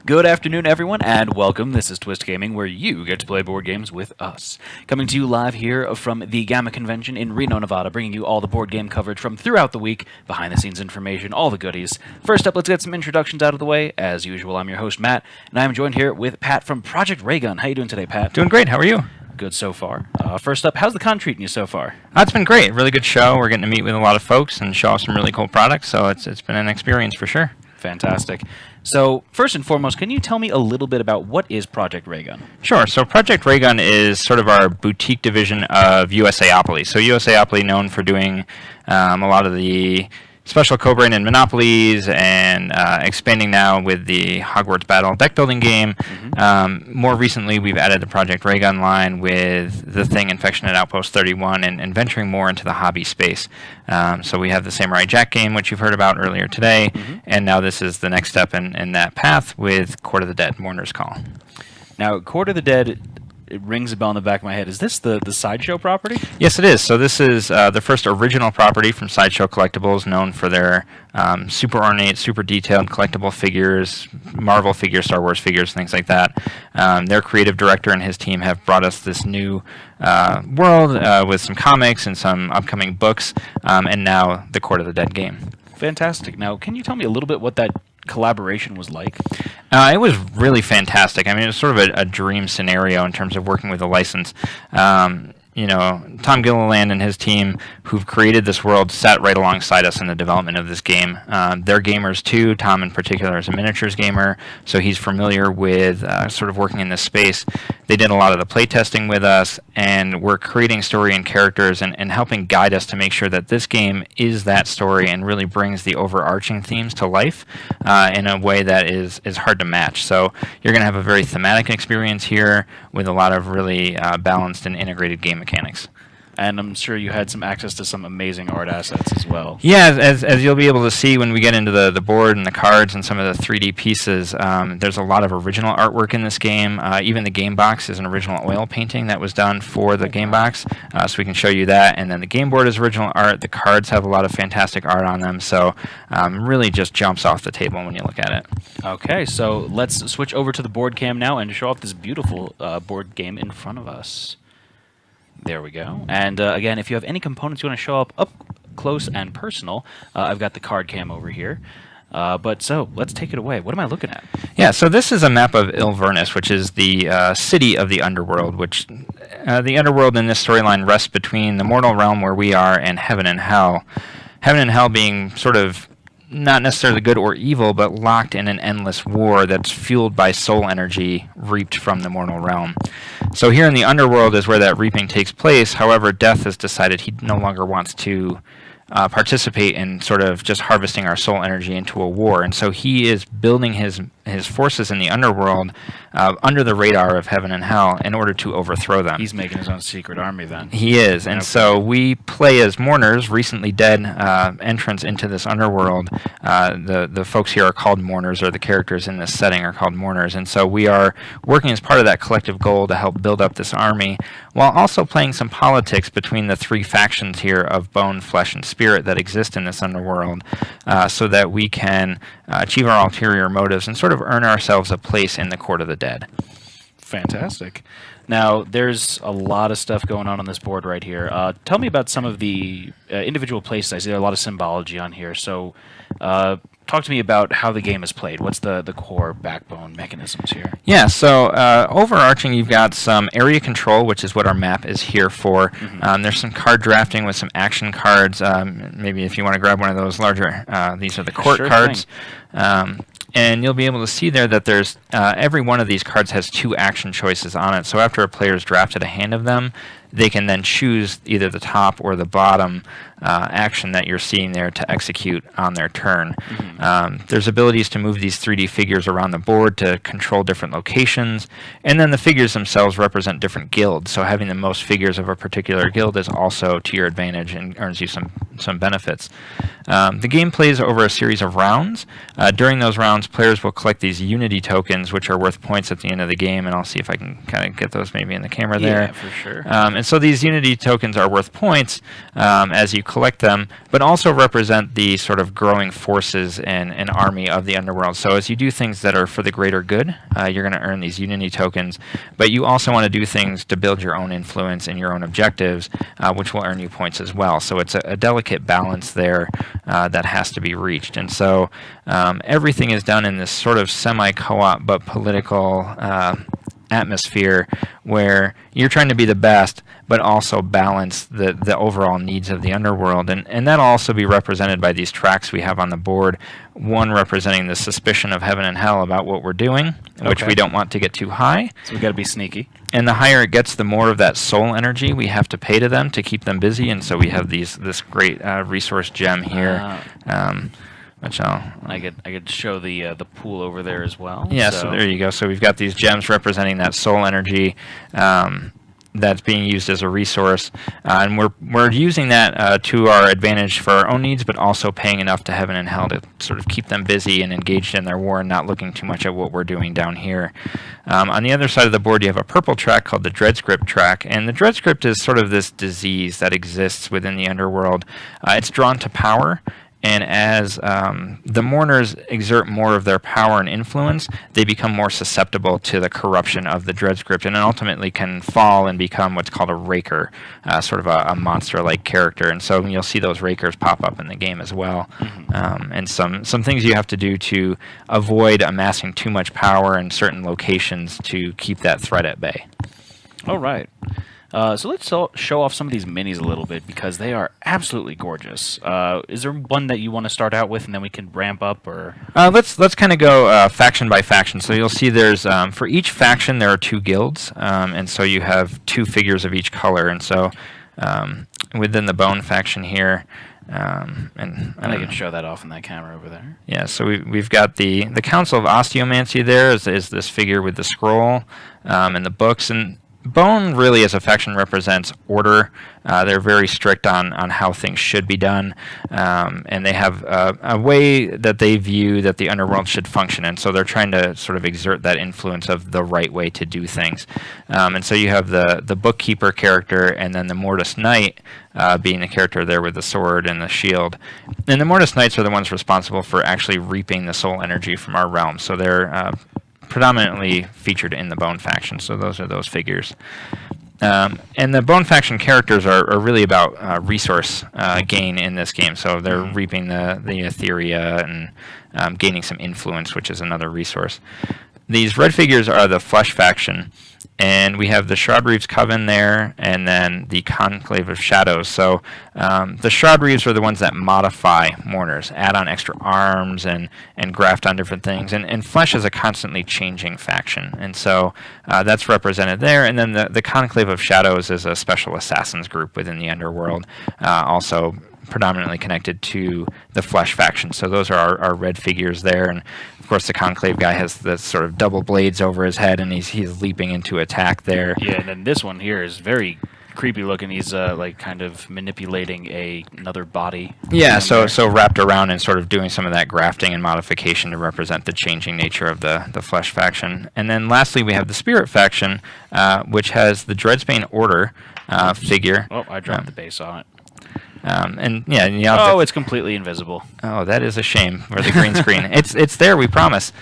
Good afternoon, everyone, and welcome. This is Twist Gaming, where you get to play board games with us. Coming to you live here from the GAMA convention in Reno, Nevada, bringing you all the board game coverage from throughout the week, behind-the-scenes information, all the goodies. First up, let's get some introductions out of the way. As usual, I'm your host, Matt, and I'm joined here with Pat from Project Raygun. How you doing today, Pat? Doing great. How are you? Good so far. First up, how's the con treating you so far? It's been great. Really good show. We're getting to meet with a lot of folks and show off some really cool products, so it's been an experience for sure. Fantastic. So, first and foremost, can you tell me a little bit about what is Project Raygun? Sure. So Project Raygun is sort of our boutique division of USAopoly. So USAopoly known for doing a lot of the special co-branded monopolies and expanding now with the Hogwarts Battle deck building game. More recently, we've added the Project Raygun line with The Thing, Infection at Outpost 31, and venturing more into the hobby space. So we have the Samurai Jack game, which you've heard about earlier today, and now this is the next step in that path with Court of the Dead, Mourners Call. Now, Court of the Dead, it rings a bell in the back of my head. Is this the Sideshow property? Yes, it is. So this is the first original property from Sideshow Collectibles, known for their super ornate, super detailed collectible figures, Marvel figures, Star Wars figures, things like that. Their creative director and his team have brought us this new world with some comics and some upcoming books, and now the Court of the Dead game. Fantastic. Now, can you tell me a little bit what that collaboration was like? It was really fantastic. I mean, it was sort of a dream scenario in terms of working with a license. You know, Tom Gilliland and his team, who've created this world, sat right alongside us in the development of this game. They're gamers too. Tom, in particular, is a miniatures gamer, so he's familiar with sort of working in this space. They did a lot of the playtesting with us, and we're creating story and characters and helping guide us to make sure that this game is that story and really brings the overarching themes to life in a way that is hard to match. So you're going to have a very thematic experience here with a lot of really balanced and integrated game mechanics. And I'm sure you had some access to some amazing art assets as well. Yeah, as you'll be able to see when we get into the board and the cards and some of the 3D pieces, there's a lot of original artwork in this game. Even the game box is an original oil painting that was done for the game box, so we can show you that. And then the game board is original art. The cards have a lot of fantastic art on them, so really just jumps off the table when you look at it. Okay, so let's switch over to the board cam now and show off this beautiful board game in front of us. There we go. And again, if you have any components you want to show up close and personal, I've got the card cam over here. So let's take it away. What am I looking at? Yeah, so this is a map of Ilvernus, which is the city of the Underworld, which the Underworld in this storyline rests between the mortal realm where we are and heaven and hell. Heaven and hell being sort of not necessarily good or evil, but locked in an endless war that's fueled by soul energy reaped from the mortal realm. So here in the Underworld is where that reaping takes place. However, Death has decided he no longer wants to participate in sort of just harvesting our soul energy into a war. And so he is building his forces in the Underworld under the radar of heaven and hell in order to overthrow them. He's making his own secret army then. He is. And so we play as mourners, recently dead entrants into this Underworld. The folks here are called mourners, or the characters in this setting are called mourners. And so we are working as part of that collective goal to help build up this army, while also playing some politics between the three factions here of bone, flesh, and spirit that exist in this Underworld, so that we can achieve our ulterior motives and sort of earn ourselves a place in the Court of the Dead. Fantastic. Now, there's a lot of stuff going on this board right here. Tell me about some of the individual places. I see there are a lot of symbology on here. So talk to me about how the game is played. What's the core backbone mechanisms here? Yeah, so overarching, you've got some area control, which is what our map is here for. There's some card drafting with some action cards. Maybe if you want to grab one of those larger, these are the court cards. And you'll be able to see there that there's every one of these cards has two action choices on it. So after a player's drafted a hand of them, they can then choose either the top or the bottom action that you're seeing there to execute on their turn. There's abilities to move these 3D figures around the board to control different locations, and then the figures themselves represent different guilds. So having the most figures of a particular guild is also to your advantage and earns you some benefits. The game plays over a series of rounds. During those rounds, players will collect these Unity tokens, which are worth points at the end of the game, and I'll see if I can kind of get those maybe in the camera there. Yeah, for sure. And And so these Unity tokens are worth points as you collect them, but also represent the sort of growing forces and an army of the Underworld. So as you do things that are for the greater good, you're going to earn these Unity tokens, but you also want to do things to build your own influence and your own objectives, which will earn you points as well. So it's a delicate balance there that has to be reached. And so everything is done in this sort of semi-co-op but political atmosphere where you're trying to be the best but also balance the overall needs of the Underworld, and that'll also be represented by these tracks we have on the board, one representing the suspicion of heaven and hell about what we're doing, which we don't want to get too high, so we got to be sneaky, and the higher it gets, the more of that soul energy we have to pay to them to keep them busy. And so we have this great resource gem here, which I could show the pool over there as well. Yeah, so there you go. So we've got these gems representing that soul energy that's being used as a resource, and we're using that to our advantage for our own needs, but also paying enough to heaven and hell to sort of keep them busy and engaged in their war, and not looking too much at what we're doing down here. On the other side of the board, you have a purple track called the Dread Script track, and the Dread Script is sort of this disease that exists within the Underworld. It's drawn to power. And as the mourners exert more of their power and influence, they become more susceptible to the corruption of the Dread Script, and ultimately can fall and become what's called a raker, sort of a monster-like character. And so you'll see those rakers pop up in the game as well. And some things you have to do to avoid amassing too much power in certain locations to keep that threat at bay. All right. So let's show off some of these minis a little bit, because they are absolutely gorgeous. Is there one that you want to start out with, and then we can ramp up? Or let's kind of go faction by faction. So you'll see there's for each faction there are 2 guilds, and so you have 2 figures of each color. And so within the Bone faction here, and I can show that off in that camera over there. Yeah, so we've got the Council of Osteomancy. There is this figure with the scroll and the books. And Bone really as a faction represents order. They're very strict on how things should be done, and they have a way that they view that the Underworld should function in. So they're trying to sort of exert that influence of the right way to do things. And so you have the bookkeeper character, and then the Mortis Knight being the character there with the sword and the shield. And the Mortis Knights are the ones responsible for actually reaping the soul energy from our realm. So they're predominantly featured in the Bone faction, so those are those figures. And the Bone faction characters are really about resource gain in this game, so they're reaping the Etheria and gaining some influence, which is another resource. These red figures are the Flesh faction, and we have the Shroud Reeves Coven there, and then the Conclave of Shadows. So the Shroud Reeves are the ones that modify mourners, add on extra arms and graft on different things. And Flesh is a constantly changing faction, and so that's represented there. And then the Conclave of Shadows is a special assassins group within the Underworld, also predominantly connected to the Flesh faction. So those are our red figures there. And of course the Conclave guy has the sort of double blades over his head, and he's leaping into attack there. Yeah, and then this one here is very creepy looking. He's like kind of manipulating another body. Yeah, so wrapped around and sort of doing some of that grafting and modification to represent the changing nature of the Flesh faction. And then lastly we have the Spirit faction, which has the Dreadsbane Order figure. Oh, I dropped the base on it. It's completely invisible. Oh, that is a shame for the green screen. It's there, we promise.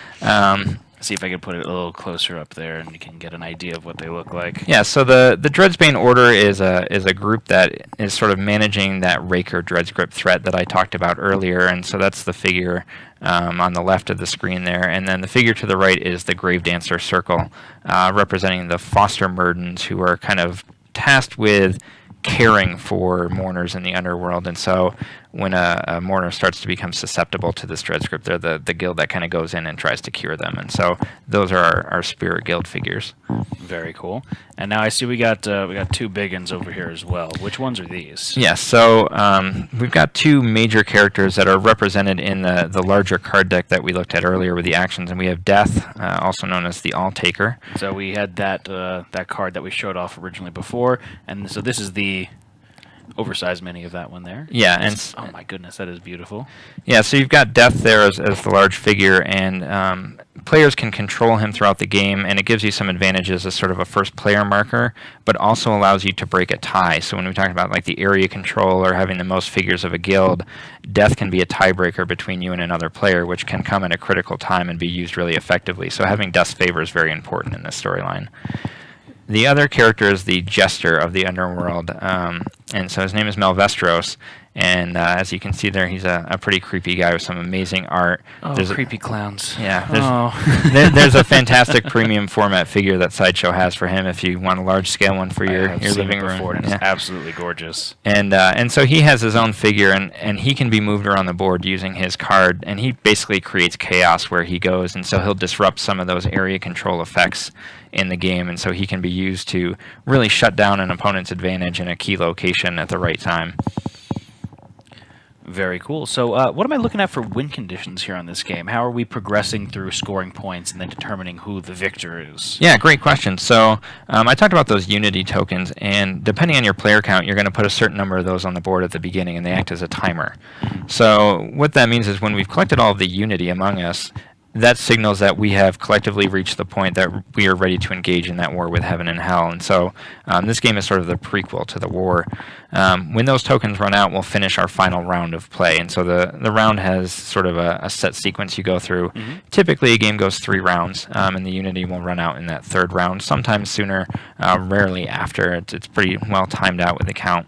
See if I can put it a little closer up there, and you can get an idea of what they look like. Yeah, so the Dreadsbane Order is a group that is sort of managing that Raker Dreadscript threat that I talked about earlier, and so that's the figure on the left of the screen there. And then the figure to the right is the Grave Dancer Circle, representing the Foster Murdens, who are kind of tasked with caring for mourners in the Underworld. And so when a mourner starts to become susceptible to this dread script, they're the guild that kind of goes in and tries to cure them. And so those are our spirit guild figures. Very cool. And now I see we got 2 big ones over here as well. Which ones are these? Yeah, so we've got 2 major characters that are represented in the larger card deck that we looked at earlier with the actions, and we have Death, also known as the All-Taker. So we had that card that we showed off originally before, and so this is the oversized mini of that one there. Yeah, Oh my goodness, that is beautiful. Yeah, so you've got Death there as the large figure, and players can control him throughout the game, and it gives you some advantages as sort of a first player marker, but also allows you to break a tie. So when we talk about like the area control or having the most figures of a guild, Death can be a tiebreaker between you and another player, which can come at a critical time and be used really effectively. So having Death's favor is very important in this storyline. The other character is the Jester of the Underworld, and so his name is Malvestros, and as you can see there, he's a pretty creepy guy with some amazing art. Oh, creepy clowns. Yeah, there's a fantastic premium format figure that Sideshow has for him if you want a large-scale one for your living room. And it's absolutely gorgeous. And so he has his own figure, and he can be moved around the board using his card, and he basically creates chaos where he goes, and so he'll disrupt some of those area control effects in the game, and so he can be used to really shut down an opponent's advantage in a key location at the right time. Very cool. So what am I looking at for win conditions here on this game? How are we progressing through scoring points and then determining who the victor is? Yeah, great question. So I talked about those unity tokens, and depending on your player count, you're going to put a certain number of those on the board at the beginning, and they act as a timer. So what that means is when we've collected all of the unity among us, that signals that we have collectively reached the point that we are ready to engage in that war with heaven and hell. And so this game is sort of the prequel to the war. When those tokens run out, we'll finish our final round of play. And so the round has sort of a set sequence you go through. Typically, a game goes 3 rounds, and the unity will run out in that 3rd round, sometimes sooner, rarely after. It's pretty well timed out with the count.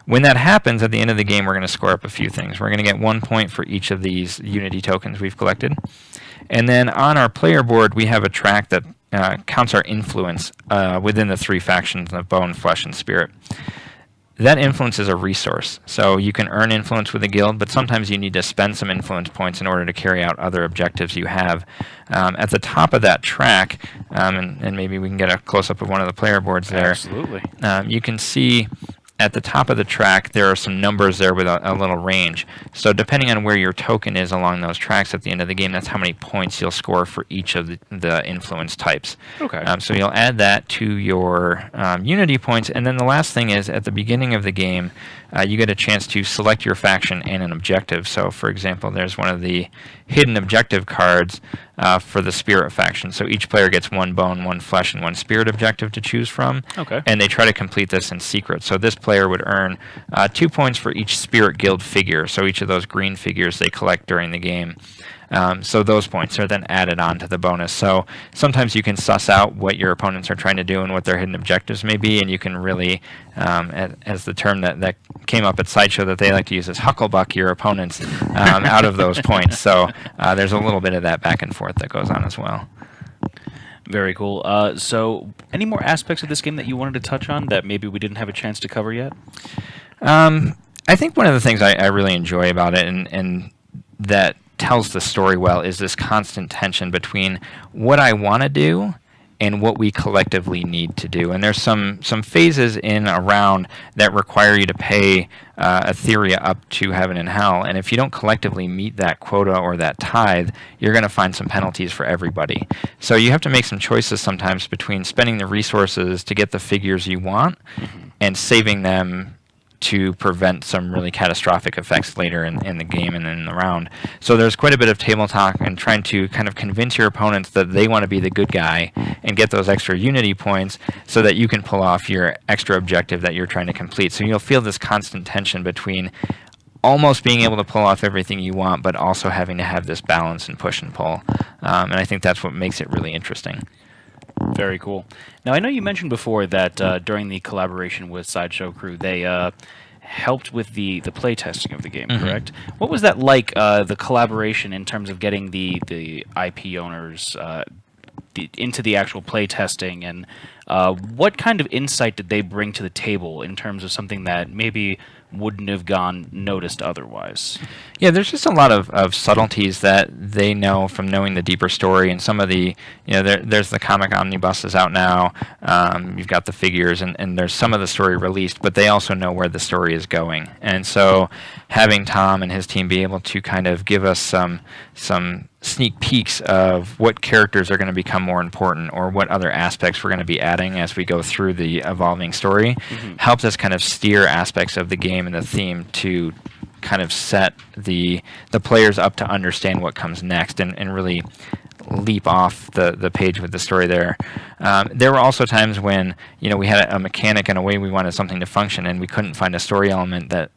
When that happens, at the end of the game, we're going to score up a few things. We're going to get 1 point for each of these unity tokens we've collected. And then on our player board, we have a track that counts our influence within the 3 factions of bone, flesh, and spirit. That influence is a resource. So you can earn influence with a guild, but sometimes you need to spend some influence points in order to carry out other objectives you have. At the top of that track, and maybe we can get a close-up of one of the player boards there. Absolutely. You can see at the top of the track, there are some numbers there with a little range. So depending on where your token is along those tracks at the end of the game, that's how many points you'll score for each of the influence types. Okay. So you'll add that to your unity points. And then the last thing is, at the beginning of the game, you get a chance to select your faction and an objective. So, for example, there's one of the hidden objective cards for the spirit faction. So each player gets 1 bone, 1 flesh, and 1 spirit objective to choose from. Okay. And they try to complete this in secret. So this player would earn 2 points for each spirit guild figure. So each of those green figures they collect during the game. So those points are then added on to the bonus. So sometimes you can suss out what your opponents are trying to do and what their hidden objectives may be, and you can really, as the term that came up at Sideshow that they like to use is hucklebuck your opponents out of those points. So there's a little bit of that back and forth that goes on as well. Very cool. So any more aspects of this game that you wanted to touch on that maybe we didn't have a chance to cover yet? I think one of the things I really enjoy about it and that tells the story well is this constant tension between what I want to do and what we collectively need to do. And there's some phases in a round that require you to pay Etheria up to heaven and hell. And if you don't collectively meet that quota or that tithe, you're going to find some penalties for everybody. So you have to make some choices sometimes between spending the resources to get the figures you want and saving them to prevent some really catastrophic effects later in the game and in the round. So there's quite a bit of table talk and trying to kind of convince your opponents that they want to be the good guy and get those extra unity points so that you can pull off your extra objective that you're trying to complete. So you'll feel this constant tension between almost being able to pull off everything you want, but also having to have this balance and push and pull. And I think that's what makes it really interesting. Very cool. Now, I know you mentioned before that during the collaboration with Sideshow Crew, they helped with the play testing of the game, correct? What was that like, the collaboration in terms of getting the IP owners into the actual play testing, and what kind of insight did they bring to the table in terms of something that maybe wouldn't have gone noticed otherwise? Yeah, there's just a lot of subtleties that they know from knowing the deeper story, and some of the, there's the comic omnibuses out now, you've got the figures, and there's some of the story released, but they also know where the story is going. And so having Tom and his team be able to kind of give us some sneak peeks of what characters are going to become more important or what other aspects we're going to be adding as we go through the evolving story helps us kind of steer aspects of the game and the theme to kind of set the players up to understand what comes next and really leap off the page with the story there. There were also times when we had a mechanic and a way we wanted something to function and we couldn't find a story element that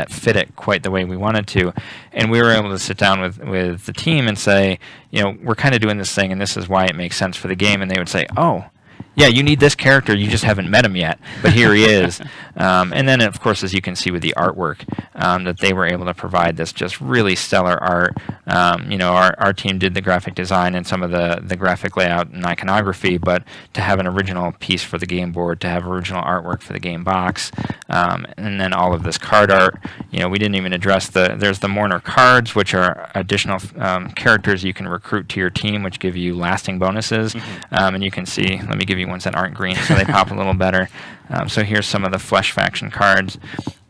fit it quite the way we wanted to, and we were able to sit down with the team and say, we're kind of doing this thing and this is why it makes sense for the game, and they would say, oh, yeah, you need this character, you just haven't met him yet, but here he is. And then, of course, as you can see with the artwork, that they were able to provide this just really stellar art. Our team did the graphic design and some of the graphic layout and iconography, but to have an original piece for the game board, to have original artwork for the game box, and then all of this card art. We didn't even address there's the Mourner cards, which are additional characters you can recruit to your team, which give you lasting bonuses. And you can see, let me give you ones that aren't green so they pop a little better. So here's some of the Flesh faction cards,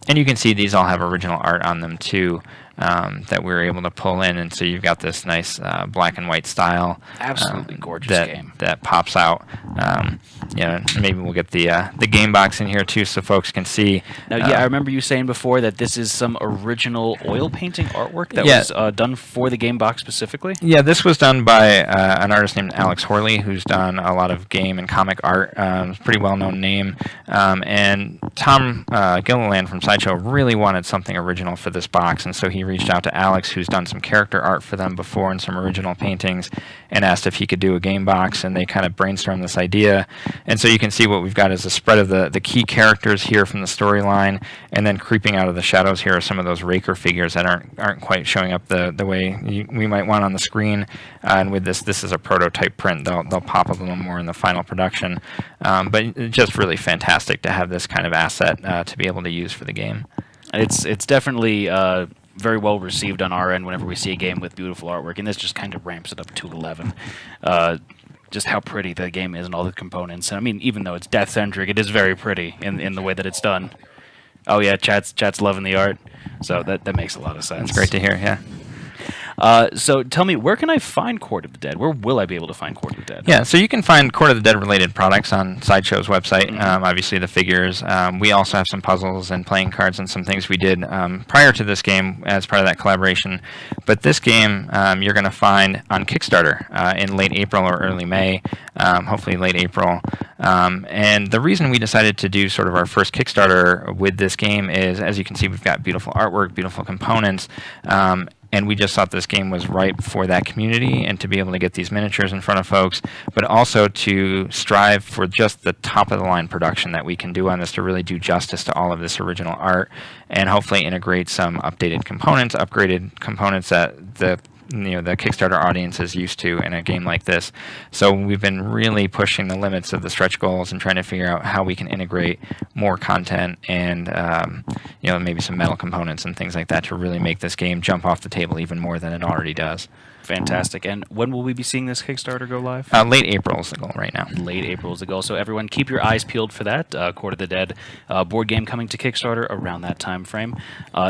and you can see these all have original art on them too, that we were able to pull in, and so you've got this nice black and white style. Absolutely gorgeous game that pops out. Maybe we'll get the game box in here too, so folks can see. Now, I remember you saying before that this is some original oil painting artwork that was done for the game box specifically. Yeah, this was done by an artist named Alex Horley, who's done a lot of game and comic art. Pretty well-known name. And Tom Gilliland from Sideshow really wanted something original for this box, and so he reached out to Alex, who's done some character art for them before and some original paintings, and asked if he could do a game box, and they kind of brainstormed this idea. And so you can see what we've got is a spread of the key characters here from the storyline, and then creeping out of the shadows here are some of those Raker figures that aren't quite showing up the way we might want on the screen. And with this is a prototype print. They'll pop up a little more in the final production. But just really fantastic to have this kind of asset to be able to use for the game. It's definitely very well received on our end whenever we see a game with beautiful artwork, and this just kind of ramps it up to 11. Just how pretty the game is and all the components. And I mean, even though it's death-centric, it is very pretty in the way that it's done. Oh yeah, chat's loving the art, so that makes a lot of sense. It's great to hear, yeah. So tell me, where can I find Court of the Dead? Where will I be able to find Court of the Dead? Yeah, so you can find Court of the Dead related products on Sideshow's website. Obviously the figures. We also have some puzzles and playing cards and some things we did prior to this game as part of that collaboration. But this game you're going to find on Kickstarter in late April or early May, hopefully late April. And the reason we decided to do sort of our first Kickstarter with this game is, as you can see, we've got beautiful artwork, beautiful components, and we just thought this game was ripe for that community and to be able to get these miniatures in front of folks, but also to strive for just the top-of-the-line production that we can do on this to really do justice to all of this original art and hopefully integrate some updated components, upgraded components that the Kickstarter audience is used to in a game like this. So we've been really pushing the limits of the stretch goals and trying to figure out how we can integrate more content and maybe some metal components and things like that to really make this game jump off the table even more than it already does. Fantastic. And when will we be seeing this Kickstarter go live? Late April is the goal right now. Late April is the goal. So everyone keep your eyes peeled for that. Court of the Dead board game coming to Kickstarter around that time frame.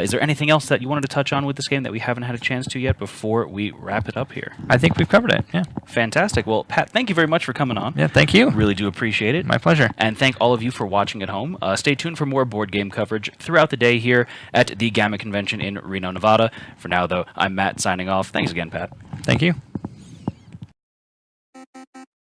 Is there anything else that you wanted to touch on with this game that we haven't had a chance to yet before we wrap it up here? I think we've covered it, yeah. Fantastic. Well, Pat, thank you very much for coming on. Yeah, thank you. Really do appreciate it. My pleasure. And thank all of you for watching at home. Stay tuned for more board game coverage throughout the day here at the GAMA convention in Reno, Nevada. For now, though, I'm Matt signing off. Thanks again, Pat. Thank you.